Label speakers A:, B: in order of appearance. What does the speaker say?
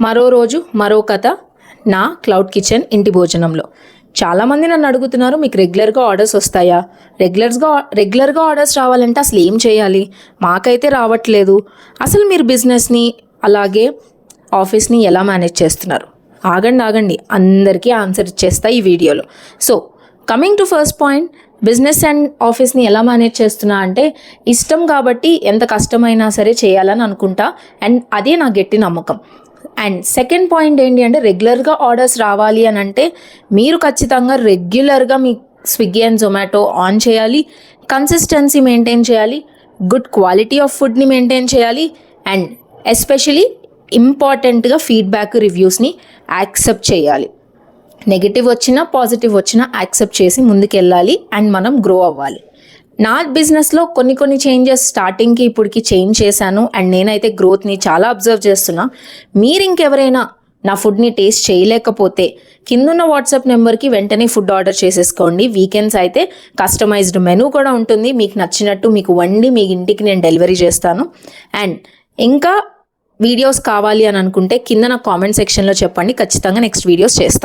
A: మరో రోజు మరో కథ నా క్లౌడ్ కిచెన్ ఇంటి భోజనంలో. చాలామంది నన్ను అడుగుతున్నారు, మీకు రెగ్యులర్గా ఆర్డర్స్ వస్తాయా? రెగ్యులర్గా ఆర్డర్స్ రావాలంటే అసలు ఏం చేయాలి? మాకైతే రావట్లేదు. అసలు మీరు బిజినెస్ని అలాగే ఆఫీస్ని ఎలా మేనేజ్ చేస్తున్నారు? ఆగండి, అందరికీ ఆన్సర్ ఇచ్చేస్తా ఈ వీడియోలో. So coming to first point, business and ఆఫీస్ని ఎలా మేనేజ్ చేస్తున్నా అంటే ఇష్టం కాబట్టి ఎంత కష్టమైనా సరే చేయాలని అనుకుంటా, అండ్ అదే నా గట్టి నమ్మకం. అండ్ సెకండ్ పాయింట్ ఏంటి అంటే, రెగ్యులర్గా ఆర్డర్స్ రావాలి అని అంటే మీరు ఖచ్చితంగా రెగ్యులర్గా మీ స్విగ్గీ అండ్ జొమాటో ఆన్ చేయాలి, కన్సిస్టెన్సీ మెయింటైన్ చేయాలి, గుడ్ క్వాలిటీ ఆఫ్ ఫుడ్ని మెయింటైన్ చేయాలి, అండ్ ఎస్పెషలీ ఇంపార్టెంట్గా ఫీడ్బ్యాక్ రివ్యూస్ని యాక్సెప్ట్ చేయాలి. నెగిటివ్ వచ్చినా పాజిటివ్ వచ్చినా యాక్సెప్ట్ చేసి ముందుకెళ్ళాలి అండ్ మనం గ్రో అవ్వాలి. నా బిజినెస్లో కొన్ని చేంజెస్ స్టార్టింగ్కి ఇప్పటికి చేంజ్ చేశాను, అండ్ నేనైతే గ్రోత్ని చాలా అబ్జర్వ్ చేస్తున్నా. మీరు ఇంకెవరైనా నా ఫుడ్ని టేస్ట్ చేయలేకపోతే కిందున్న వాట్సాప్ నెంబర్కి వెంటనే ఫుడ్ ఆర్డర్ చేసేసుకోండి. వీకెండ్స్ అయితే కస్టమైజ్డ్ మెనూ కూడా ఉంటుంది, మీకు నచ్చినట్టు మీకు వండి మీ ఇంటికి నేను డెలివరీ చేస్తాను. అండ్ ఇంకా వీడియోస్ కావాలి అని అనుకుంటే కింద నా కామెంట్ సెక్షన్లో చెప్పండి, ఖచ్చితంగా నెక్స్ట్ వీడియోస్ చేస్తాను.